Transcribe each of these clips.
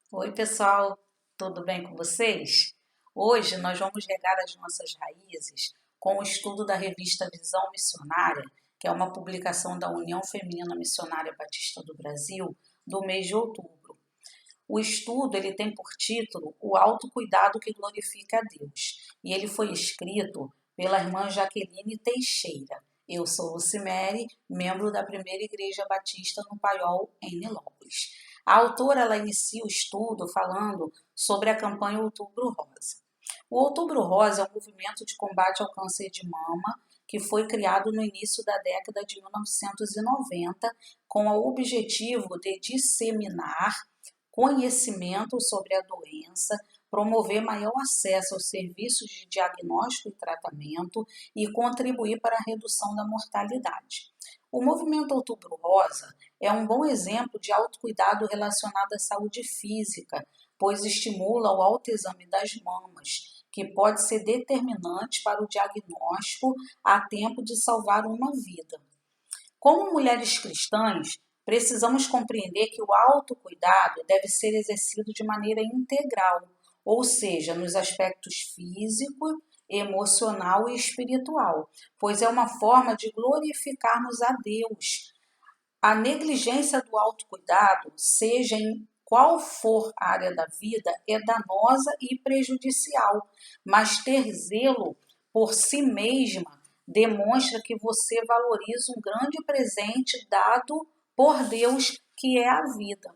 Oi, pessoal, tudo bem com vocês? Hoje nós vamos regar as nossas raízes com o estudo da revista Visão Missionária, que é uma publicação da União Feminina Missionária Batista do Brasil, do mês de outubro. O estudo ele tem por título O Autocuidado que Glorifica a Deus, e ele foi escrito pela irmã Jaqueline Teixeira. Eu sou Lucimere, membro da Primeira Igreja Batista no Paiol, em Nilópolis. A autora ela inicia o estudo falando sobre a campanha Outubro Rosa. O Outubro Rosa é um movimento de combate ao câncer de mama que foi criado no início da década de 1990 com o objetivo de disseminar conhecimento sobre a doença, promover maior acesso aos serviços de diagnóstico e tratamento e contribuir para a redução da mortalidade. O movimento Outubro Rosa é um bom exemplo de autocuidado relacionado à saúde física, pois estimula o autoexame das mamas, que pode ser determinante para o diagnóstico a tempo de salvar uma vida. Como mulheres cristãs, precisamos compreender que o autocuidado deve ser exercido de maneira integral, ou seja, nos aspectos físico, emocional e espiritual, pois é uma forma de glorificarmos a Deus. A negligência do autocuidado, seja em qual for a área da vida, é danosa e prejudicial, mas ter zelo por si mesma demonstra que você valoriza um grande presente dado por Deus, que é a vida.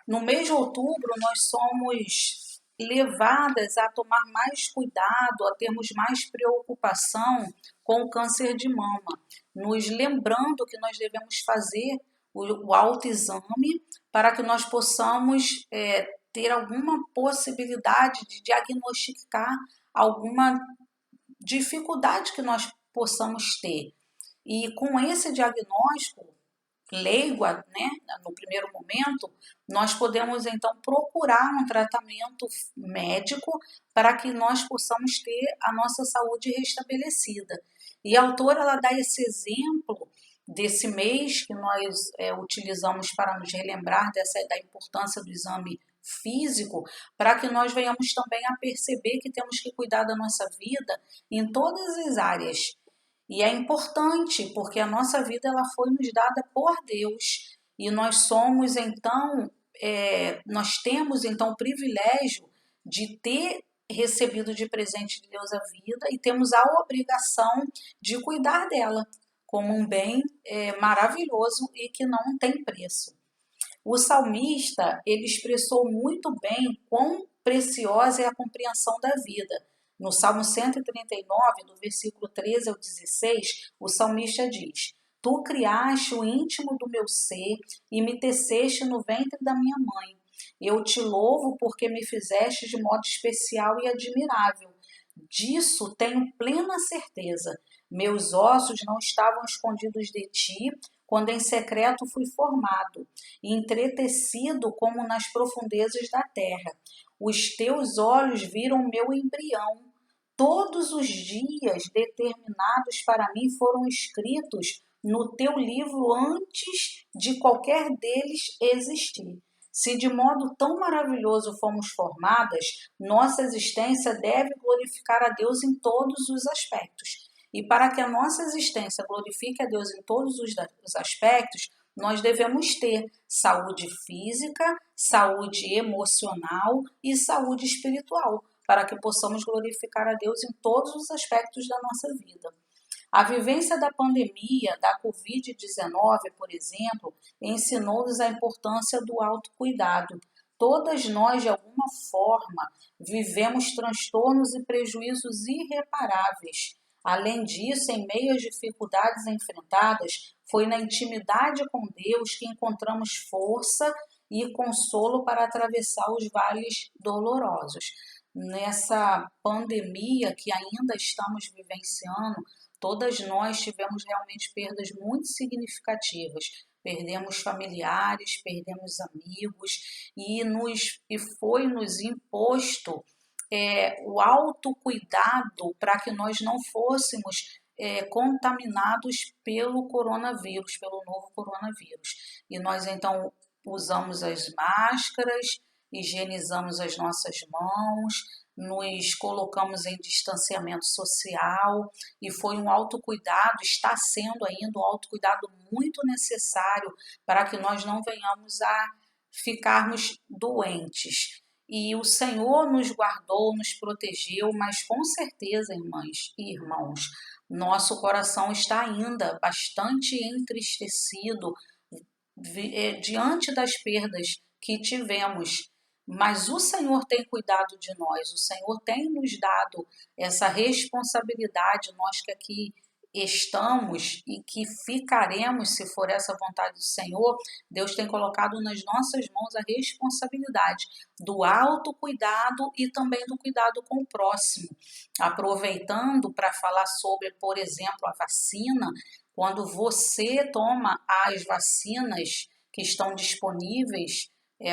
No mês de outubro, nós somos levadas a tomar mais cuidado, a termos mais preocupação com o câncer de mama, nos lembrando que nós devemos fazer o autoexame para que nós possamos ter alguma possibilidade de diagnosticar alguma dificuldade que nós possamos ter. E com esse diagnóstico leigo, né, no primeiro momento, nós podemos então procurar um tratamento médico para que nós possamos ter a nossa saúde restabelecida. E a autora ela dá esse exemplo desse mês que nós utilizamos para nos relembrar da importância do exame físico, para que nós venhamos também a perceber que temos que cuidar da nossa vida em todas as áreas. E é importante porque a nossa vida ela foi nos dada por Deus e nós somos então, nós temos então o privilégio de ter recebido de presente de Deus a vida e temos a obrigação de cuidar dela como um bem maravilhoso e que não tem preço. O salmista, ele expressou muito bem quão preciosa é a compreensão da vida. No Salmo 139, do versículo 13 ao 16, o salmista diz: Tu criaste o íntimo do meu ser e me teceste no ventre da minha mãe. Eu te louvo porque me fizeste de modo especial e admirável. Disso tenho plena certeza. Meus ossos não estavam escondidos de ti, quando em secreto fui formado, e entretecido como nas profundezas da terra. Os teus olhos viram meu embrião. Todos os dias determinados para mim foram escritos no teu livro antes de qualquer deles existir. Se de modo tão maravilhoso fomos formadas, nossa existência deve glorificar a Deus em todos os aspectos. E para que a nossa existência glorifique a Deus em todos os aspectos, nós devemos ter saúde física, saúde emocional e saúde espiritual, para que possamos glorificar a Deus em todos os aspectos da nossa vida. A vivência da pandemia, da Covid-19, por exemplo, ensinou-nos a importância do autocuidado. Todas nós, de alguma forma, vivemos transtornos e prejuízos irreparáveis. Além disso, em meio às dificuldades enfrentadas, foi na intimidade com Deus que encontramos força e consolo para atravessar os vales dolorosos. Nessa pandemia que ainda estamos vivenciando, todas nós tivemos realmente perdas muito significativas. Perdemos familiares, perdemos amigos e foi nos imposto o autocuidado para que nós não fôssemos contaminados pelo coronavírus, pelo novo coronavírus. E nós então usamos as máscaras, higienizamos as nossas mãos, nos colocamos em distanciamento social e foi um autocuidado, está sendo ainda um autocuidado muito necessário para que nós não venhamos a ficarmos doentes. E o Senhor nos guardou, nos protegeu, mas com certeza, irmãs e irmãos, nosso coração está ainda bastante entristecido diante das perdas que tivemos. Mas o Senhor tem cuidado de nós, o Senhor tem nos dado essa responsabilidade, nós que aqui estamos e que ficaremos, se for essa vontade do Senhor, Deus tem colocado nas nossas mãos a responsabilidade do autocuidado e também do cuidado com o próximo. Aproveitando para falar sobre, por exemplo, a vacina, quando você toma as vacinas que estão disponíveis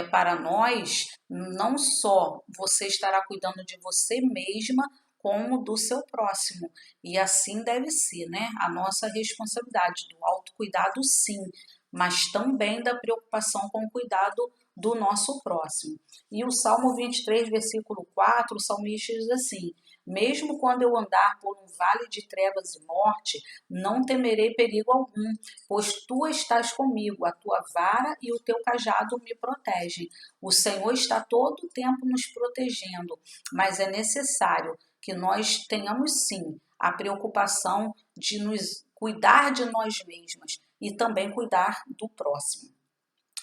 para nós, não só você estará cuidando de você mesma, como do seu próximo. E assim deve ser, né? A nossa responsabilidade do autocuidado, sim, mas também da preocupação com o cuidado do nosso próximo. E o Salmo 23, versículo 4, o salmista diz assim: mesmo quando eu andar por um vale de trevas e morte, não temerei perigo algum, pois tu estás comigo, a tua vara e o teu cajado me protegem. O Senhor está todo o tempo nos protegendo, mas é necessário que nós tenhamos sim a preocupação de nos cuidar de nós mesmas e também cuidar do próximo.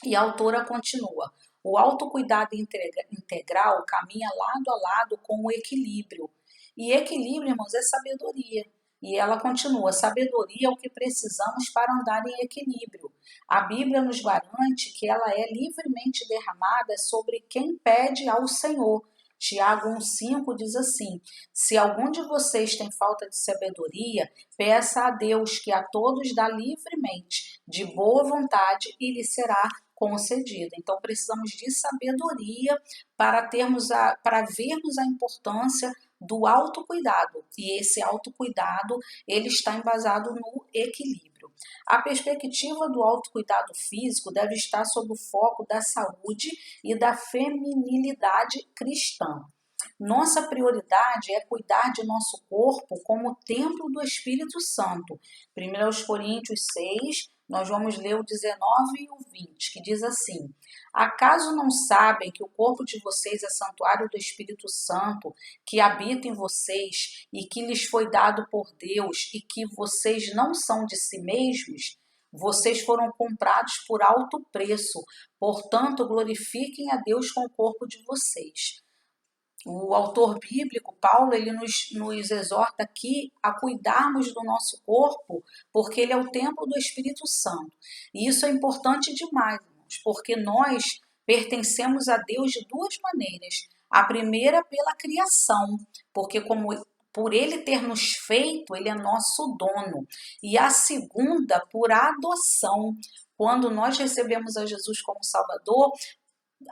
E a autora continua: o autocuidado integral caminha lado a lado com o equilíbrio. E equilíbrio, irmãos, é sabedoria. E ela continua: sabedoria é o que precisamos para andar em equilíbrio. A Bíblia nos garante que ela é livremente derramada sobre quem pede ao Senhor. Tiago 1,5 diz assim: se algum de vocês tem falta de sabedoria, peça a Deus, que a todos dá livremente, de boa vontade, e lhe será concedida. Então precisamos de sabedoria para vermos a importância do autocuidado. E esse autocuidado, ele está embasado no equilíbrio. A perspectiva do autocuidado físico deve estar sob o foco da saúde e da feminilidade cristã. Nossa prioridade é cuidar de nosso corpo como templo do Espírito Santo. 1 Coríntios 6, nós vamos ler o 19 e o 20, que diz assim: acaso não sabem que o corpo de vocês é santuário do Espírito Santo, que habita em vocês e que lhes foi dado por Deus e que vocês não são de si mesmos? Vocês foram comprados por alto preço, portanto glorifiquem a Deus com o corpo de vocês. O autor bíblico, Paulo, ele nos exorta aqui a cuidarmos do nosso corpo, porque ele é o templo do Espírito Santo. E isso é importante demais, irmãos, porque nós pertencemos a Deus de duas maneiras. A primeira, pela criação, porque por ele ter nos feito, ele é nosso dono. E a segunda, por adoção. Quando nós recebemos a Jesus como Salvador,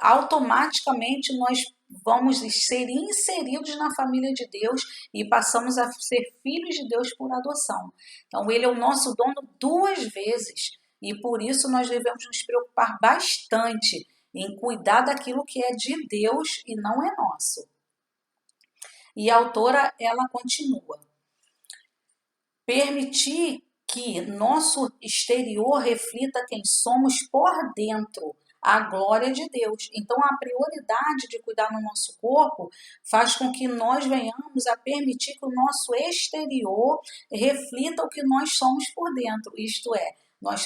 automaticamente nós vamos ser inseridos na família de Deus e passamos a ser filhos de Deus por adoção. Então ele é o nosso dono duas vezes e por isso nós devemos nos preocupar bastante em cuidar daquilo que é de Deus e não é nosso. E a autora, ela continua: permitir que nosso exterior reflita quem somos por dentro, a glória de Deus. Então, a prioridade de cuidar do nosso corpo faz com que nós venhamos a permitir que o nosso exterior reflita o que nós somos por dentro. Isto é,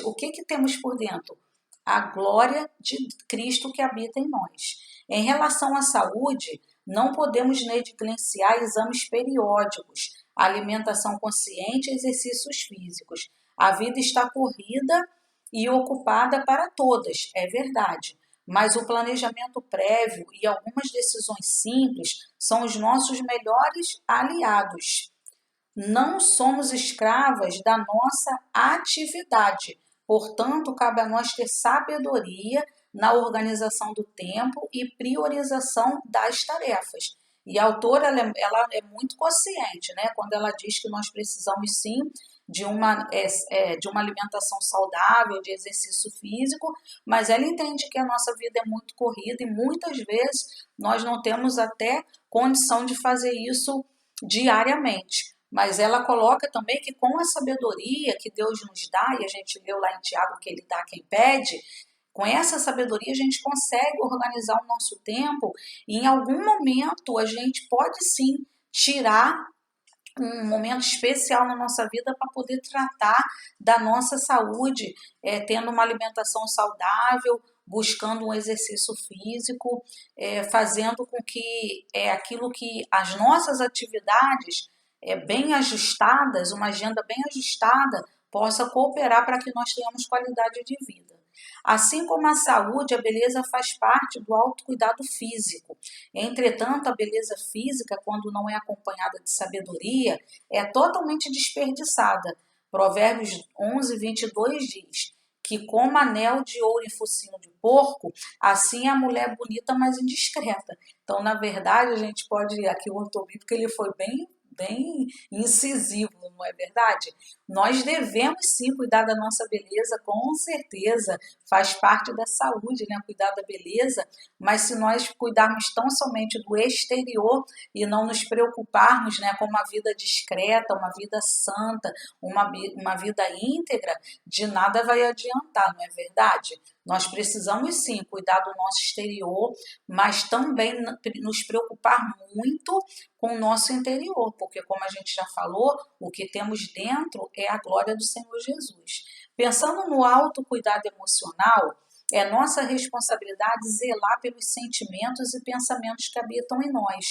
o que temos por dentro? A glória de Cristo que habita em nós. Em relação à saúde, não podemos negligenciar exames periódicos, alimentação consciente e exercícios físicos. A vida está corrida e ocupada para todas, é verdade, mas o planejamento prévio e algumas decisões simples são os nossos melhores aliados. Não somos escravas da nossa atividade, portanto, cabe a nós ter sabedoria na organização do tempo e priorização das tarefas. E a autora ela é muito consciente, né? Quando ela diz que nós precisamos sim de uma alimentação saudável, de exercício físico, mas ela entende que a nossa vida é muito corrida e muitas vezes nós não temos até condição de fazer isso diariamente. Mas ela coloca também que com a sabedoria que Deus nos dá, e a gente leu lá em Tiago que ele dá a quem pede, com essa sabedoria a gente consegue organizar o nosso tempo e em algum momento a gente pode sim tirar um momento especial na nossa vida para poder tratar da nossa saúde, tendo uma alimentação saudável, buscando um exercício físico, fazendo com que aquilo que as nossas atividades bem ajustadas, uma agenda bem ajustada, possa cooperar para que nós tenhamos qualidade de vida. Assim como a saúde, a beleza faz parte do autocuidado físico. Entretanto, a beleza física, quando não é acompanhada de sabedoria, é totalmente desperdiçada. Provérbios 11:22 diz que como anel de ouro em focinho de porco, assim é a mulher bonita, mas indiscreta. Então, na verdade, a gente pode, aqui o ortobíblico ele foi bem incisivo, não é verdade? Nós devemos sim cuidar da nossa beleza, com certeza, faz parte da saúde, né? Cuidar da beleza, mas se nós cuidarmos tão somente do exterior e não nos preocuparmos, né, com uma vida discreta, uma vida santa, uma vida íntegra, de nada vai adiantar, não é verdade? Nós precisamos sim cuidar do nosso exterior, mas também nos preocupar muito com o nosso interior, porque como a gente já falou, o que temos dentro é a glória do Senhor Jesus. Pensando no autocuidado emocional, é nossa responsabilidade zelar pelos sentimentos e pensamentos que habitam em nós.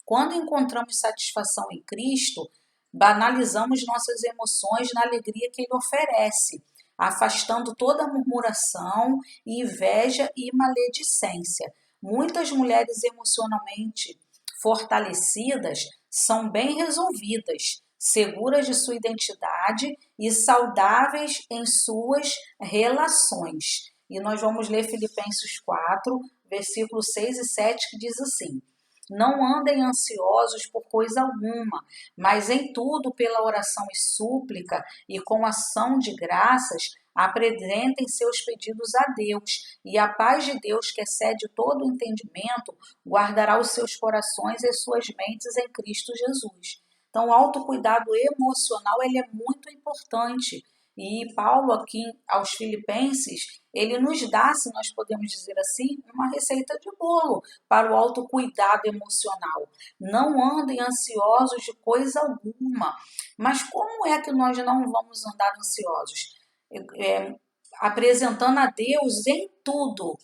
Quando encontramos satisfação em Cristo, banalizamos nossas emoções na alegria que Ele oferece, afastando toda murmuração, inveja e maledicência. Muitas mulheres emocionalmente fortalecidas são bem resolvidas, seguras de sua identidade e saudáveis em suas relações. E nós vamos ler Filipenses 4, versículos 6 e 7, que diz assim: não andem ansiosos por coisa alguma, mas em tudo, pela oração e súplica e com ação de graças, apresentem seus pedidos a Deus, e a paz de Deus, que excede todo o entendimento, guardará os seus corações e suas mentes em Cristo Jesus. Então, o autocuidado emocional ele é muito importante. E Paulo, aqui aos Filipenses, ele nos dá, se nós podemos dizer assim, uma receita de bolo para o autocuidado emocional. Não andem ansiosos de coisa alguma. Mas como é que nós não vamos andar ansiosos? Apresentando a Deus em tudo.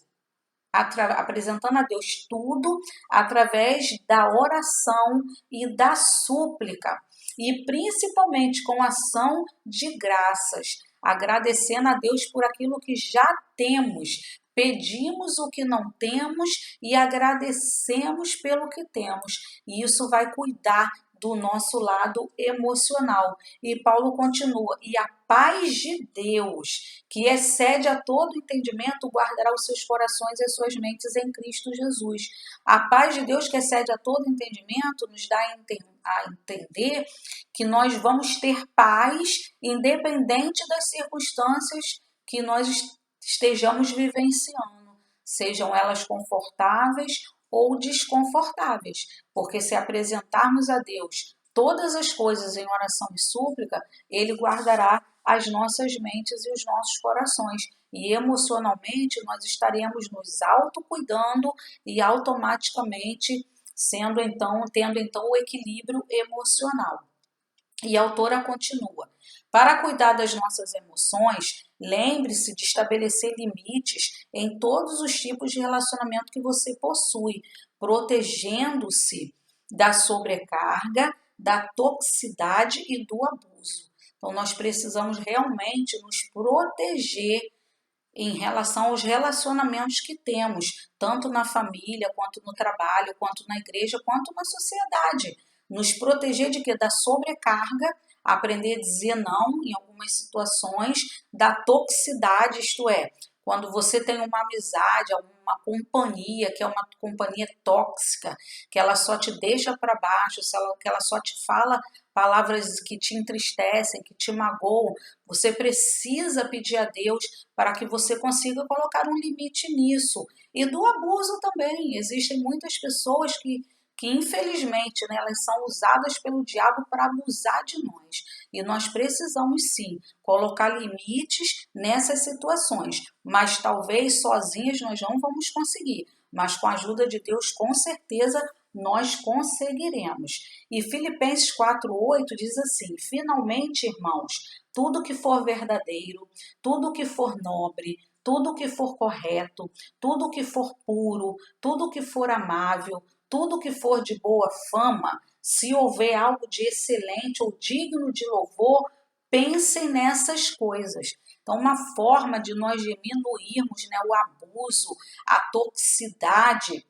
Apresentando a Deus tudo através da oração e da súplica. E principalmente com ação de graças, agradecendo a Deus por aquilo que já temos. Pedimos o que não temos e agradecemos pelo que temos. E isso vai cuidar do nosso lado emocional. E Paulo continua: e a paz de Deus, que excede a todo entendimento, guardará os seus corações e as suas mentes em Cristo Jesus. A paz de Deus, que excede a todo entendimento, nos dá a entender que nós vamos ter paz independente das circunstâncias que nós estejamos vivenciando, sejam elas confortáveis ou desconfortáveis, porque se apresentarmos a Deus todas as coisas em oração e súplica, Ele guardará as nossas mentes e os nossos corações. E emocionalmente nós estaremos nos autocuidando e automaticamente tendo então o equilíbrio emocional. E a autora continua: para cuidar das nossas emoções, lembre-se de estabelecer limites em todos os tipos de relacionamento que você possui, protegendo-se da sobrecarga, da toxicidade e do abuso. Então, nós precisamos realmente nos proteger em relação aos relacionamentos que temos, tanto na família, quanto no trabalho, quanto na igreja, quanto na sociedade. Nos proteger de quê? Da sobrecarga, aprender a dizer não em algumas situações, da toxicidade, isto é, quando você tem uma amizade, uma companhia, que é uma companhia tóxica, que ela só te deixa para baixo, que ela só te fala palavras que te entristecem, que te magoam, você precisa pedir a Deus para que você consiga colocar um limite nisso. E do abuso também. Existem muitas pessoas que infelizmente, né, elas são usadas pelo diabo para abusar de nós. E nós precisamos sim colocar limites nessas situações, mas talvez sozinhas nós não vamos conseguir, mas com a ajuda de Deus, com certeza nós conseguiremos. E Filipenses 4:8 diz assim: finalmente, irmãos, tudo que for verdadeiro, tudo que for nobre, tudo que for correto, tudo que for puro, tudo que for amável, tudo que for de boa fama, se houver algo de excelente ou digno de louvor, pensem nessas coisas. Então, uma forma de nós diminuirmos, né, o abuso, a toxicidade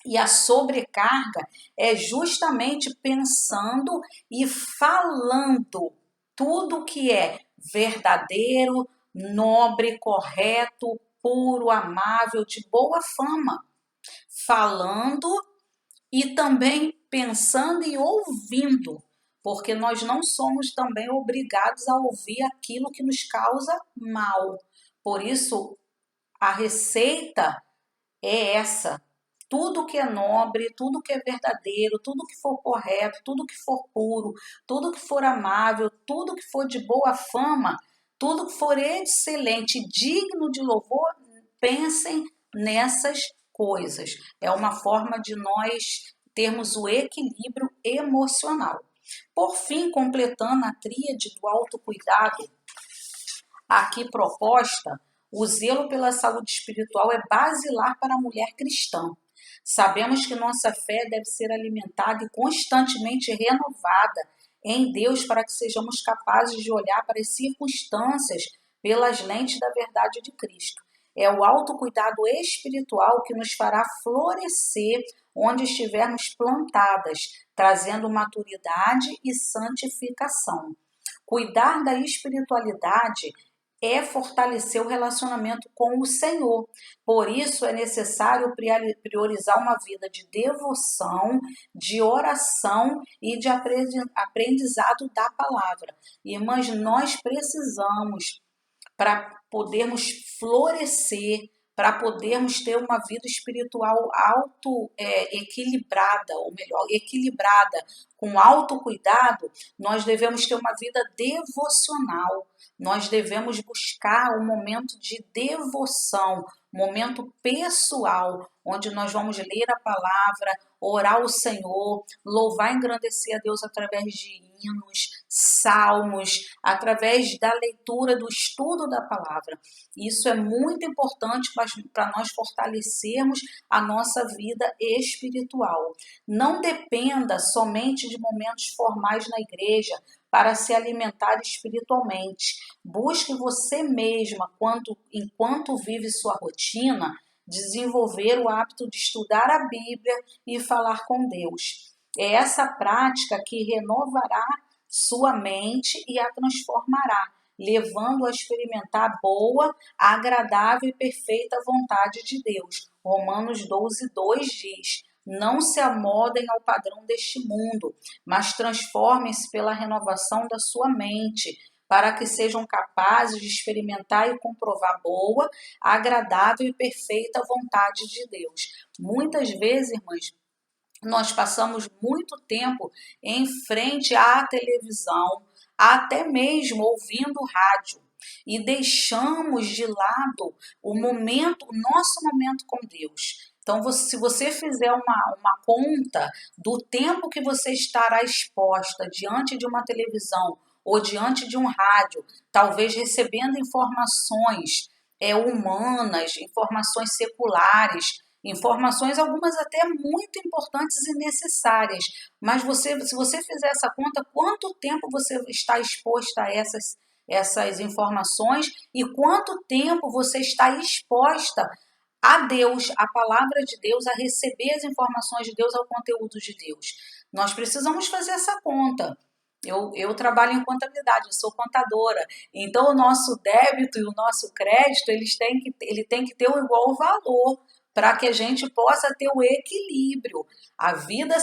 e a sobrecarga é justamente pensando e falando tudo que é verdadeiro, nobre, correto, puro, amável, de boa fama. Falando e também pensando e ouvindo, porque nós não somos também obrigados a ouvir aquilo que nos causa mal. Por isso, a receita é essa. Tudo que é nobre, tudo que é verdadeiro, tudo que for correto, tudo que for puro, tudo que for amável, tudo que for de boa fama, tudo que for excelente, digno de louvor, pensem nessas coisas. É uma forma de nós termos o equilíbrio emocional. Por fim, completando a tríade do autocuidado aqui proposta, o zelo pela saúde espiritual é basilar para a mulher cristã. Sabemos que nossa fé deve ser alimentada e constantemente renovada em Deus para que sejamos capazes de olhar para as circunstâncias pelas lentes da verdade de Cristo. É o autocuidado espiritual que nos fará florescer onde estivermos plantadas, trazendo maturidade e santificação. Cuidar da espiritualidade é fortalecer o relacionamento com o Senhor. Por isso é necessário priorizar uma vida de devoção, de oração e de aprendizado da palavra. Irmãs, nós precisamos, para podermos florescer, para podermos ter uma vida espiritual equilibrada, ou melhor, equilibrada, com autocuidado, nós devemos ter uma vida devocional, nós devemos buscar um momento de devoção, momento pessoal, onde nós vamos ler a palavra, orar ao Senhor, louvar e engrandecer a Deus através de hinos, salmos, através da leitura, do estudo da palavra. Isso é muito importante para nós fortalecermos a nossa vida espiritual. Não dependa somente de momentos formais na igreja para se alimentar espiritualmente. Busque você mesma, enquanto vive sua rotina, desenvolver o hábito de estudar a Bíblia e falar com Deus. É essa prática que renovará sua mente e a transformará, levando a experimentar a boa, agradável e perfeita vontade de Deus. Romanos 12:2 diz: não se amoldem ao padrão deste mundo, mas transformem-se pela renovação da sua mente, para que sejam capazes de experimentar e comprovar boa, agradável e perfeita vontade de Deus. Muitas vezes, irmãs, nós passamos muito tempo em frente à televisão, até mesmo ouvindo rádio, e deixamos de lado o nosso momento com Deus. Então, se você fizer uma conta do tempo que você estará exposta diante de uma televisão ou diante de um rádio, talvez recebendo informações humanas, informações seculares, informações, algumas até muito importantes e necessárias, mas se você fizer essa conta, quanto tempo você está exposta a essas informações e quanto tempo você está exposta a Deus, a palavra de Deus, a receber as informações de Deus, ao conteúdo de Deus. Nós precisamos fazer essa conta. Eu trabalho em contabilidade, eu sou contadora. Então, o nosso débito e o nosso crédito, ele tem que ter o igual valor para que a gente possa ter o equilíbrio. A vida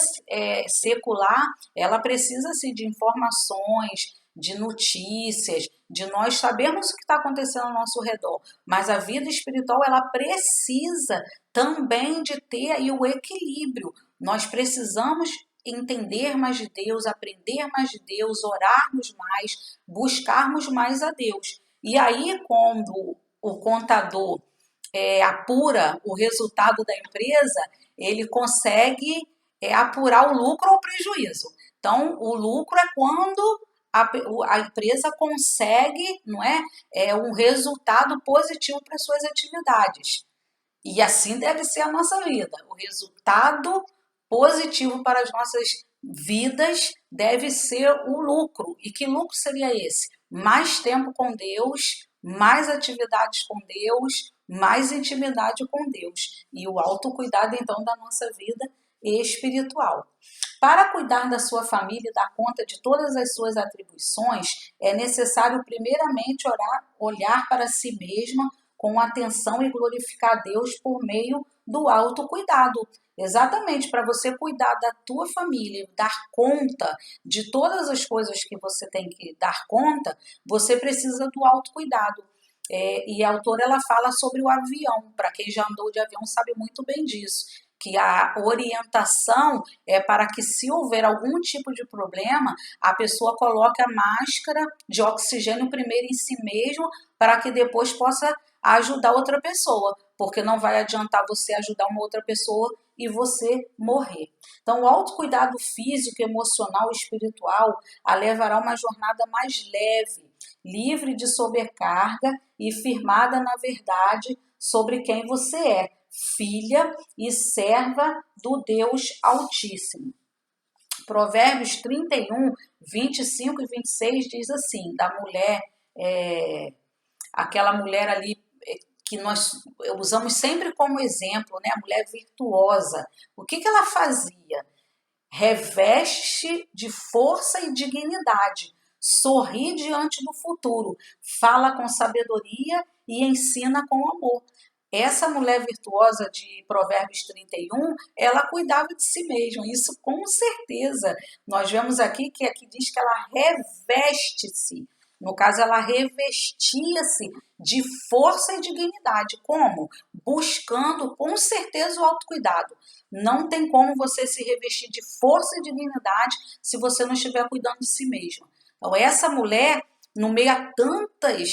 secular, ela precisa-se de informações, de notícias, de nós sabermos o que está acontecendo ao nosso redor. Mas a vida espiritual, ela precisa também de ter aí o equilíbrio. Nós precisamos entender mais de Deus, aprender mais de Deus, orarmos mais, buscarmos mais a Deus. E aí, quando o contador apura o resultado da empresa, ele consegue apurar o lucro ou o prejuízo. Então, o lucro é quando a empresa consegue, não um resultado positivo para suas atividades. E assim deve ser a nossa vida. O resultado positivo para as nossas vidas deve ser o lucro. E que lucro seria esse? Mais tempo com Deus, mais atividades com Deus, mais intimidade com Deus. E o autocuidado, então, da nossa vida espiritual. Para cuidar da sua família e dar conta de todas as suas atribuições, é necessário primeiramente olhar para si mesma com atenção e glorificar a Deus por meio do autocuidado. Exatamente, para você cuidar da tua família, dar conta de todas as coisas que você tem que dar conta, você precisa do autocuidado. E a autora ela fala sobre o avião, para quem já andou de avião sabe muito bem disso, que a orientação é para que se houver algum tipo de problema, a pessoa coloque a máscara de oxigênio primeiro em si mesmo, para que depois possa ajudar outra pessoa, porque não vai adiantar você ajudar uma outra pessoa e você morrer. Então, o autocuidado físico, emocional e espiritual a levará uma jornada mais leve, livre de sobrecarga e firmada na verdade sobre quem você é, filha e serva do Deus Altíssimo. Provérbios 31, 25 e 26 diz assim, da mulher, aquela mulher ali que nós usamos sempre como exemplo, né? A mulher virtuosa. O que ela fazia? Reveste de força e dignidade, sorri diante do futuro, fala com sabedoria e ensina com amor. Essa mulher virtuosa de Provérbios 31, ela cuidava de si mesma, isso com certeza. Nós vemos aqui que aqui diz que ela reveste-se. No caso, ela revestia-se de força e dignidade. Como? Buscando, com certeza, o autocuidado. Não tem como você se revestir de força e dignidade se você não estiver cuidando de si mesma. Então, essa mulher, no meio a tantas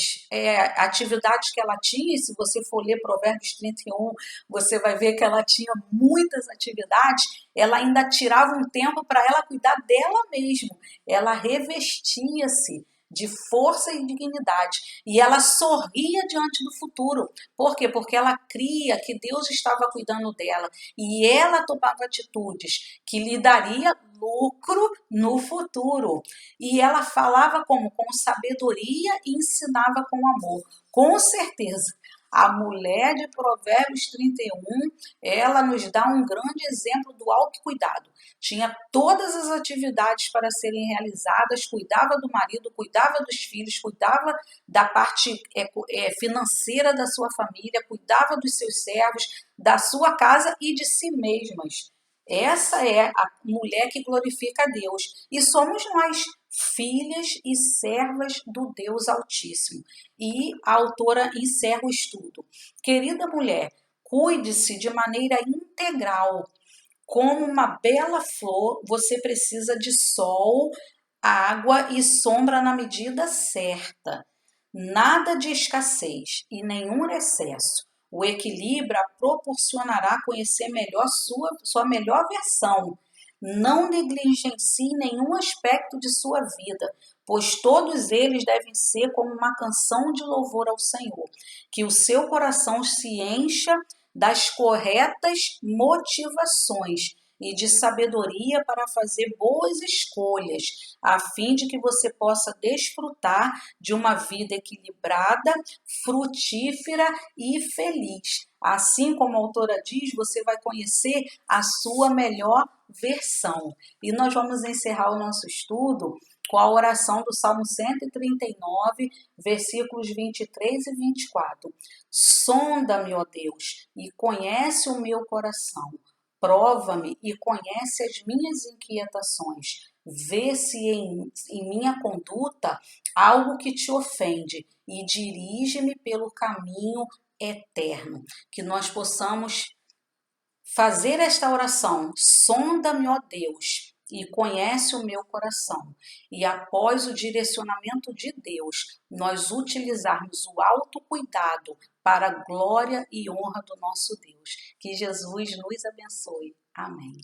atividades que ela tinha, e se você for ler Provérbios 31, você vai ver que ela tinha muitas atividades, ela ainda tirava um tempo para ela cuidar dela mesma. Ela revestia-se de força e dignidade. E ela sorria diante do futuro. Por quê? Porque ela cria que Deus estava cuidando dela. E ela tomava atitudes que lhe daria lucro no futuro. E ela falava como? Com sabedoria e ensinava com amor. Com certeza. A mulher de Provérbios 31, ela nos dá um grande exemplo do autocuidado. Tinha todas as atividades para serem realizadas, cuidava do marido, cuidava dos filhos, cuidava da parte financeira da sua família, cuidava dos seus servos, da sua casa e de si mesmas. Essa é a mulher que glorifica a Deus. E somos nós, filhas e servas do Deus Altíssimo. E a autora encerra o estudo. Querida mulher, cuide-se de maneira integral. Como uma bela flor, você precisa de sol, água e sombra na medida certa. Nada de escassez e nenhum excesso. O equilíbrio a proporcionará conhecer melhor sua melhor versão. Não negligencie nenhum aspecto de sua vida, pois todos eles devem ser como uma canção de louvor ao Senhor. Que o seu coração se encha das corretas motivações e de sabedoria para fazer boas escolhas, a fim de que você possa desfrutar de uma vida equilibrada, frutífera e feliz. Assim como a autora diz, você vai conhecer a sua melhor versão. E nós vamos encerrar o nosso estudo com a oração do Salmo 139, versículos 23 e 24. Sonda-me, ó Deus, e conhece o meu coração. Prova-me e conhece as minhas inquietações. Vê se em minha conduta algo que te ofende e dirige-me pelo caminho eterno. Que nós possamos fazer esta oração: sonda-me, ó Deus, e conhece o meu coração. E após o direcionamento de Deus, nós utilizarmos o autocuidado para a glória e honra do nosso Deus. Que Jesus nos abençoe. Amém.